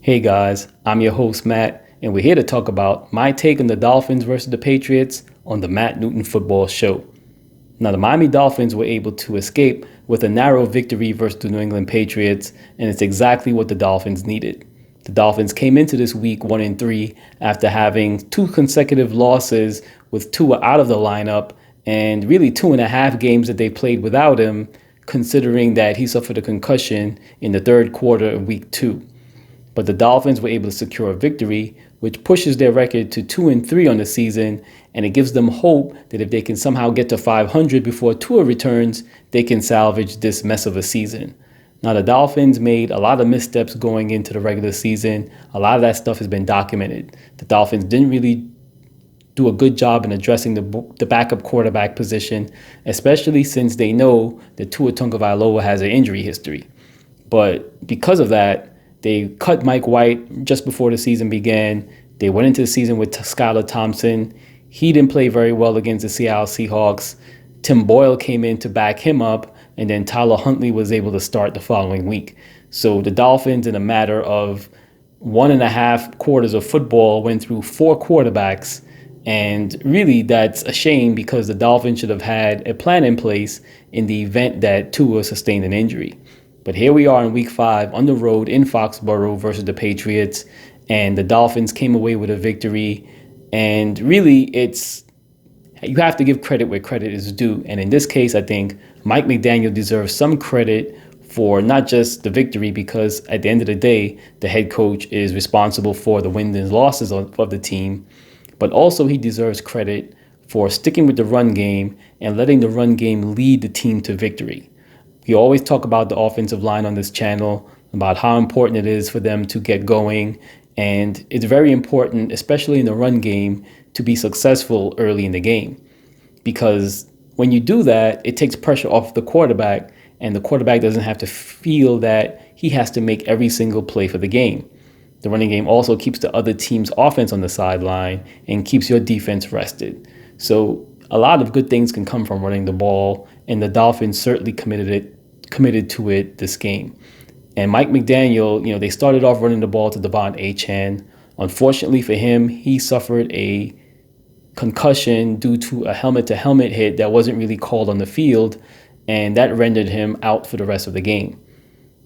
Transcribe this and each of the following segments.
Hey guys, I'm your host Matt, and we're here to talk about my take on the Dolphins versus the Patriots on the Matt Newton Football Show. Now, the Miami Dolphins were able to escape with a narrow victory versus the New England Patriots, and it's exactly what the Dolphins needed. The Dolphins came into this week 1-3 after having two consecutive losses with Tua out of the lineup, and really 2.5 games that they played without him, considering that he suffered a concussion in the third quarter of week 2. But the Dolphins were able to secure a victory, which pushes their record to 2-3 on the season, and it gives them hope that if they can somehow get to 500 before Tua returns, they can salvage this mess of a season. Now, the Dolphins made a lot of missteps going into the regular season. A lot of that stuff has been documented. The Dolphins didn't really do a good job in addressing the backup quarterback position, especially since they know that Tua Tagovailoa has an injury history. But because of that, they cut Mike Wright just before the season began. They went into the season with Skylar Thompson. He didn't play very well against the Seattle Seahawks. Tim Boyle came in to back him up, and then Tyler Huntley was able to start the following week. So the Dolphins, in a matter of 1.5 quarters of football, went through 4 quarterbacks. And really, that's a shame because the Dolphins should have had a plan in place in the event that Tua sustained an injury. But here we are in week 5 on the road in Foxborough versus the Patriots, and the Dolphins came away with a victory. And really, you have to give credit where credit is due. And in this case, I think Mike McDaniel deserves some credit for not just the victory, because at the end of the day, the head coach is responsible for the wins and losses of the team, but also he deserves credit for sticking with the run game and letting the run game lead the team to victory. We always talk about the offensive line on this channel, about how important it is for them to get going. And it's very important, especially in the run game, to be successful early in the game. Because when you do that, it takes pressure off the quarterback, and the quarterback doesn't have to feel that he has to make every single play for the game. The running game also keeps the other team's offense on the sideline and keeps your defense rested. So a lot of good things can come from running the ball, and the Dolphins certainly committed to it this game. And Mike McDaniel, they started off running the ball to Devon Achane. Unfortunately for him, he suffered a concussion due to a helmet-to-helmet hit that wasn't really called on the field, and that rendered him out for the rest of the game.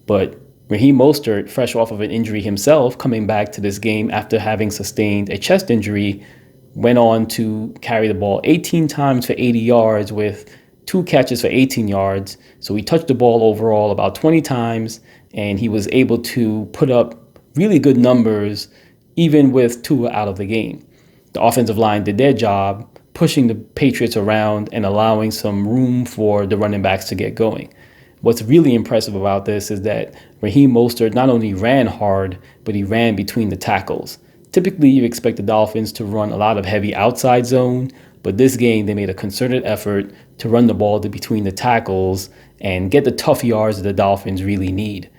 But Raheem Mostert, fresh off of an injury himself, coming back to this game after having sustained a chest injury, went on to carry the ball 18 times for 80 yards with 2 catches for 18 yards. So he touched the ball overall about 20 times, and he was able to put up really good numbers even with Tua out of the game. The offensive line did their job, pushing the Patriots around and allowing some room for the running backs to get going. What's really impressive about this is that Raheem Mostert not only ran hard, but he ran between the tackles. Typically, you expect the Dolphins to run a lot of heavy outside zone, but this game they made a concerted effort to run the ball between the tackles and get the tough yards that the Dolphins really need.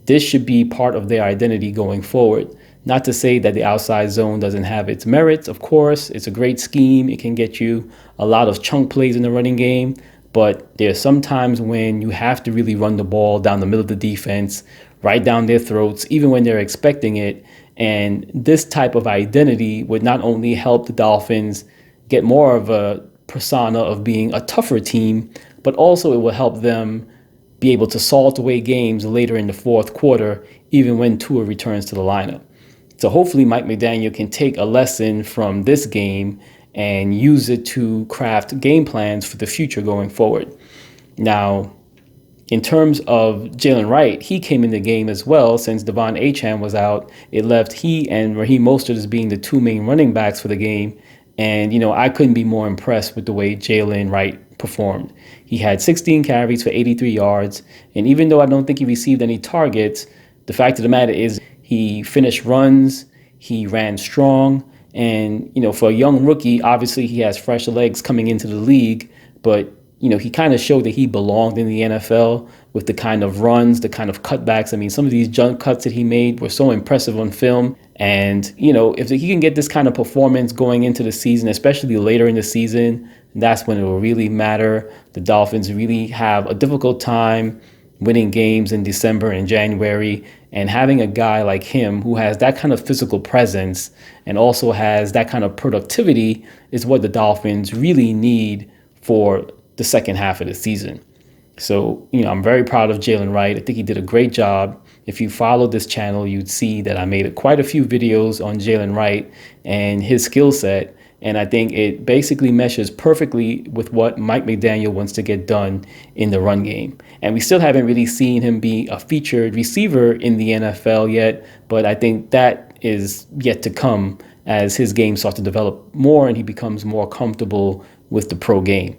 This should be part of their identity going forward. Not to say that the outside zone doesn't have its merits, of course. It's a great scheme. It can get you a lot of chunk plays in the running game, but there's some times when you have to really run the ball down the middle of the defense, right down their throats, even when they're expecting it. And this type of identity would not only help the Dolphins get more of a persona of being a tougher team, but also it will help them be able to salt away games later in the fourth quarter, even when Tua returns to the lineup. So hopefully Mike McDaniel can take a lesson from this game and use it to craft game plans for the future going forward. Now, in terms of Jaylen Wright, he came in the game as well. Since Devon Achane was out, it left he and Raheem Mostert as being the 2 main running backs for the game. And, I couldn't be more impressed with the way Jaylen Wright performed. He had 16 carries for 83 yards. And even though I don't think he received any targets, the fact of the matter is he finished runs, he ran strong. And, for a young rookie, obviously he has fresh legs coming into the league. But, he kind of showed that he belonged in the NFL with the kind of runs, the kind of cutbacks. I mean, some of these jump cuts that he made were so impressive on film. And, if he can get this kind of performance going into the season, especially later in the season, that's when it will really matter. The Dolphins really have a difficult time winning games in December and January. And having a guy like him who has that kind of physical presence and also has that kind of productivity is what the Dolphins really need for the second half of the season. So, I'm very proud of Jaylen Wright. I think he did a great job. If you followed this channel, you'd see that I made quite a few videos on Jaylen Wright and his skill set. And I think it basically meshes perfectly with what Mike McDaniel wants to get done in the run game. And we still haven't really seen him be a featured receiver in the NFL yet, but I think that is yet to come as his game starts to develop more and he becomes more comfortable with the pro game.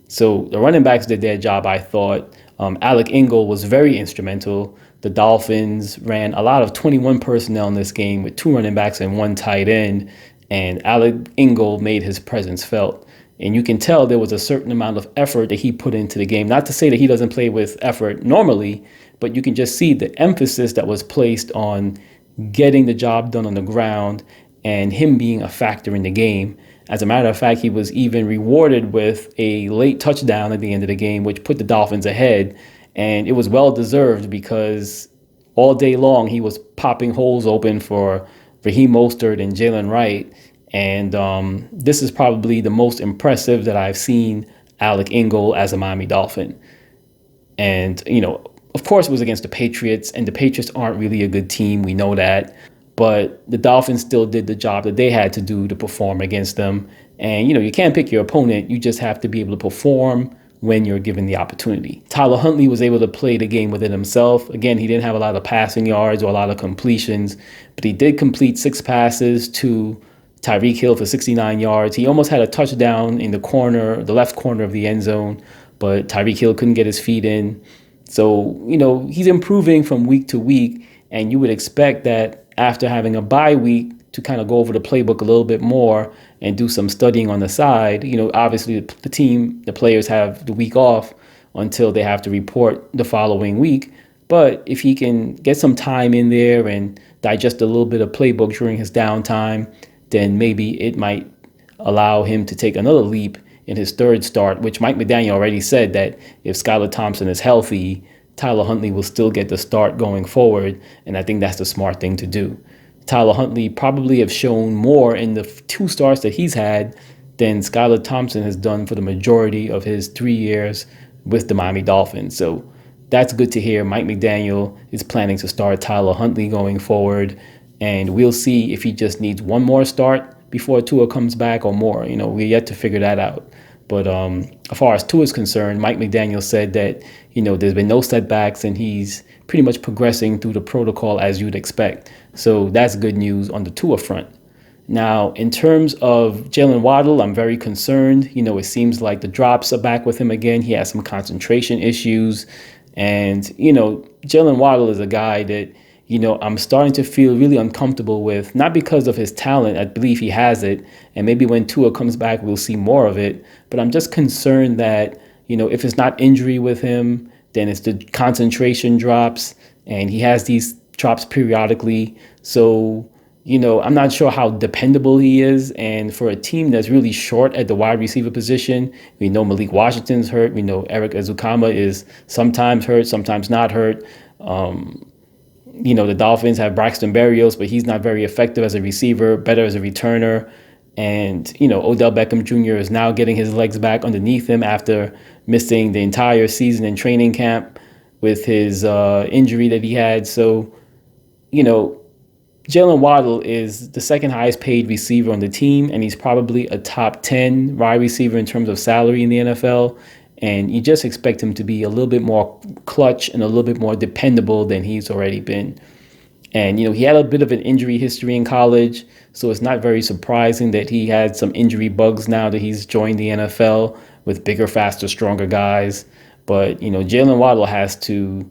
So the running backs did their job, I thought. Alec Ingold was very instrumental. The Dolphins ran a lot of 21 personnel in this game with 2 running backs and 1 tight end. And Alec Ingold made his presence felt. And you can tell there was a certain amount of effort that he put into the game. Not to say that he doesn't play with effort normally, but you can just see the emphasis that was placed on getting the job done on the ground and him being a factor in the game. As a matter of fact, he was even rewarded with a late touchdown at the end of the game, which put the Dolphins ahead. And it was well deserved because all day long he was popping holes open for Raheem Mostert and Jaylen Wright. And this is probably the most impressive that I've seen Alec Ingold as a Miami Dolphin. And, of course it was against the Patriots, and the Patriots aren't really a good team. We know that. But the Dolphins still did the job that they had to do to perform against them. And, you can't pick your opponent. You just have to be able to perform when you're given the opportunity. Tyler Huntley was able to play the game within himself. Again, he didn't have a lot of passing yards or a lot of completions, but he did complete 6 passes to Tyreek Hill for 69 yards. He almost had a touchdown in the left corner of the end zone, but Tyreek Hill couldn't get his feet in. So, he's improving from week to week, and you would expect that after having a bye week to kind of go over the playbook a little bit more and do some studying on the side. Obviously the players have the week off until they have to report the following week. But if he can get some time in there and digest a little bit of playbook during his downtime, then maybe it might allow him to take another leap in his third start, which Mike McDaniel already said that if Skylar Thompson is healthy, Tyler Huntley will still get the start going forward, and I think that's the smart thing to do. Tyler Huntley probably have shown more in the 2 starts that he's had than Skylar Thompson has done for the majority of his 3 years with the Miami Dolphins. So that's good to hear. Mike McDaniel is planning to start Tyler Huntley going forward, and we'll see if he just needs one more start before Tua comes back or more. We're yet to figure that out. But as far as Tua is concerned, Mike McDaniel said that, there's been no setbacks and he's pretty much progressing through the protocol as you'd expect. So that's good news on the Tua front. Now, in terms of Jaylen Waddle, I'm very concerned. It seems like the drops are back with him again. He has some concentration issues. And, Jaylen Waddle is a guy that, I'm starting to feel really uncomfortable with, not because of his talent. I believe he has it. And maybe when Tua comes back, we'll see more of it. But I'm just concerned that, if it's not injury with him, then it's the concentration drops. And he has these drops periodically. So, I'm not sure how dependable he is. And for a team that's really short at the wide receiver position, we know Malik Washington's hurt. We know Eric Ezukama is sometimes hurt, sometimes not hurt. The Dolphins have Braxton Berrios, but he's not very effective as a receiver, better as a returner. And, Odell Beckham Jr. is now getting his legs back underneath him after missing the entire season in training camp with his injury that he had. So, Jaylen Waddle is the second highest paid receiver on the team, and he's probably a top 10 wide receiver in terms of salary in the NFL. And you just expect him to be a little bit more clutch and a little bit more dependable than he's already been. And, he had a bit of an injury history in college, so it's not very surprising that he had some injury bugs now that he's joined the NFL with bigger, faster, stronger guys. But, Jaylen Waddle has to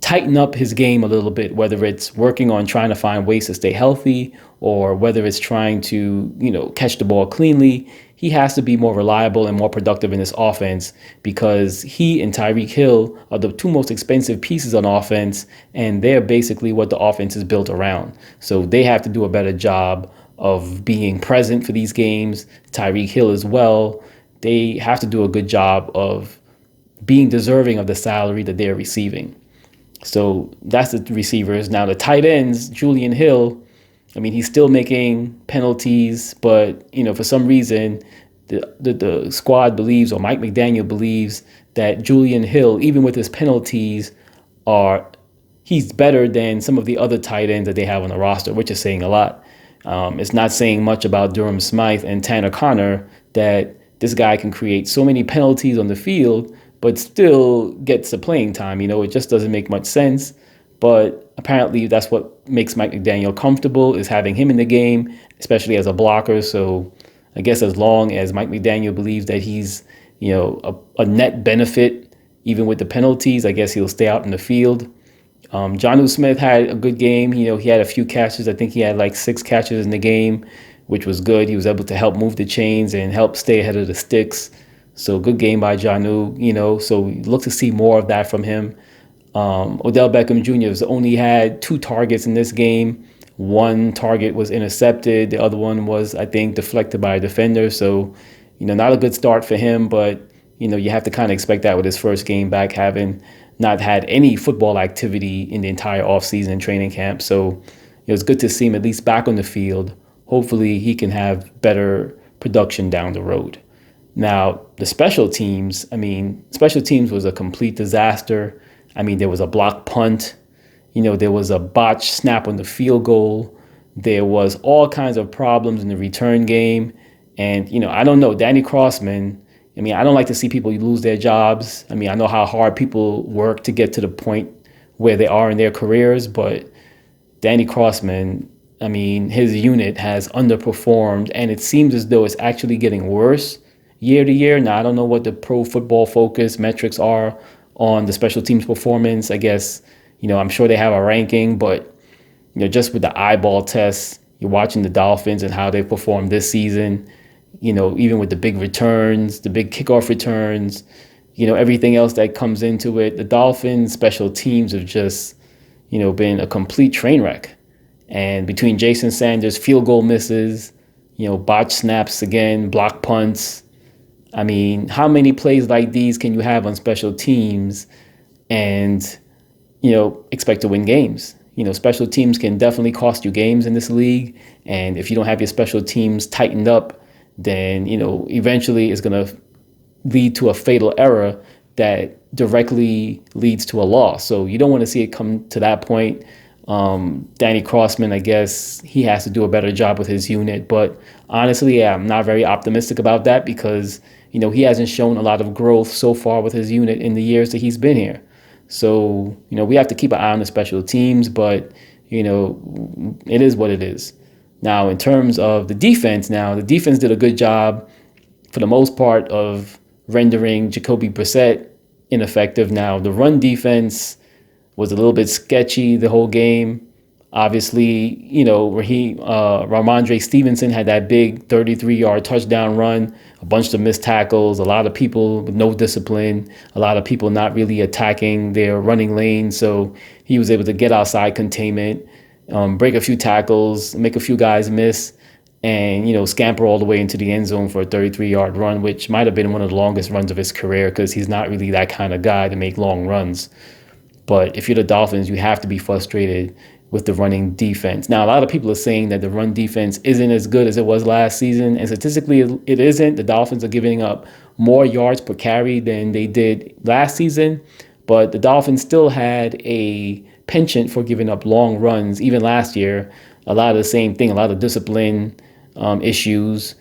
tighten up his game a little bit, whether it's working on trying to find ways to stay healthy or whether it's trying to, catch the ball cleanly. He has to be more reliable and more productive in this offense because he and Tyreek Hill are the 2 most expensive pieces on offense, and they're basically what the offense is built around. So they have to do a better job of being present for these games. Tyreek Hill as well. They have to do a good job of being deserving of the salary that they're receiving. So that's the receivers. Now the tight ends, Julian Hill, I mean, he's still making penalties, but for some reason, the squad believes, or Mike McDaniel believes, that Julian Hill, even with his penalties, are he's better than some of the other tight ends that they have on the roster, which is saying a lot. It's not saying much about Durham Smythe and Tanner Connor that this guy can create so many penalties on the field, but still gets the playing time. It just doesn't make much sense. But apparently that's what makes Mike McDaniel comfortable, is having him in the game, especially as a blocker. So I guess as long as Mike McDaniel believes that he's, a net benefit, even with the penalties, I guess he'll stay out in the field. Jonnu Smith had a good game. He had a few catches. I think he had like 6 catches in the game, which was good. He was able to help move the chains and help stay ahead of the sticks. So good game by Jonnu, so we look to see more of that from him. Odell Beckham Jr. has only had 2 targets in this game. 1 target was intercepted. The other one was, I think, deflected by a defender. So, not a good start for him, but, you have to kind of expect that with his first game back, having not had any football activity in the entire offseason training camp. So it was good to see him at least back on the field. Hopefully he can have better production down the road. Now, the special teams was a complete disaster. There was a blocked punt. There was a botched snap on the field goal. There was all kinds of problems in the return game. And, I don't know, Danny Crossman, I don't like to see people lose their jobs. I know how hard people work to get to the point where they are in their careers, but Danny Crossman, his unit has underperformed, and it seems as though it's actually getting worse year to year. Now, I don't know what the Pro Football Focus metrics are on the special teams performance. I guess, I'm sure they have a ranking, but, just with the eyeball test, you're watching the Dolphins and how they've performed this season, even with the big returns, the big kickoff returns, everything else that comes into it. The Dolphins special teams have just, been a complete train wreck. And between Jason Sanders' field goal misses, botched snaps again, block punts, how many plays like these can you have on special teams and, expect to win games? Special teams can definitely cost you games in this league. And if you don't have your special teams tightened up, then, eventually it's going to lead to a fatal error that directly leads to a loss. So you don't want to see it come to that point. Danny Crossman, I guess he has to do a better job with his unit. But honestly, I'm not very optimistic about that because, he hasn't shown a lot of growth so far with his unit in the years that he's been here. So, we have to keep an eye on the special teams, but, it is what it is. Now, in terms of the defense, the defense did a good job for the most part of rendering Jacoby Brissett ineffective. Now, the run defense was a little bit sketchy the whole game. Obviously, Raheem, Ramondre Stevenson had that big 33-yard touchdown run, a bunch of missed tackles, a lot of people with no discipline, a lot of people not really attacking their running lane. So he was able to get outside containment, break a few tackles, make a few guys miss, and, scamper all the way into the end zone for a 33-yard run, which might have been one of the longest runs of his career because he's not really that kind of guy to make long runs. But if you're the Dolphins, you have to be frustrated with the running defense. Now, a lot of people are saying that the run defense isn't as good as it was last season, and statistically, it isn't. The Dolphins are giving up more yards per carry than they did last season, but the Dolphins still had a penchant for giving up long runs. Even last year, a lot of the same thing, a lot of discipline issues,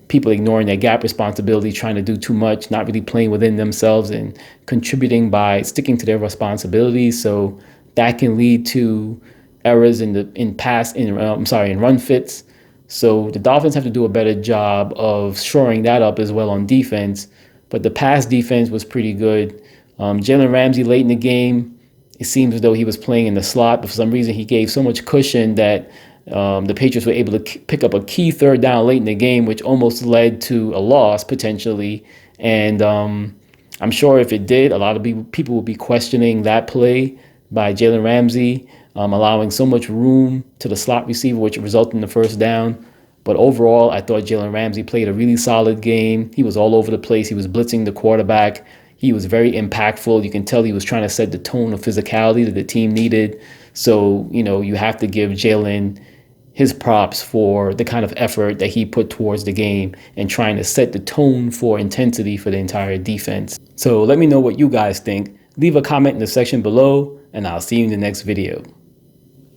people ignoring their gap responsibility, trying to do too much, not really playing within themselves and contributing by sticking to their responsibilities. So that can lead to errors in run fits. So the Dolphins have to do a better job of shoring that up as well on defense. But the pass defense was pretty good. Jaylen Ramsey late in the game, it seems as though he was playing in the slot, but for some reason he gave so much cushion that the Patriots were able to pick up a key third down late in the game, which almost led to a loss potentially. And I'm sure if it did, a lot of people will be questioning that play by Jaylen Ramsey, allowing so much room to the slot receiver, which resulted in the first down. But overall, I thought Jaylen Ramsey played a really solid game. He was all over the place. He was blitzing the quarterback. He was very impactful. You can tell he was trying to set the tone of physicality that the team needed. So, you have to give Jaylen his props for the kind of effort that he put towards the game and trying to set the tone for intensity for the entire defense. So let me know what you guys think. Leave a comment in the section below, and I'll see you in the next video.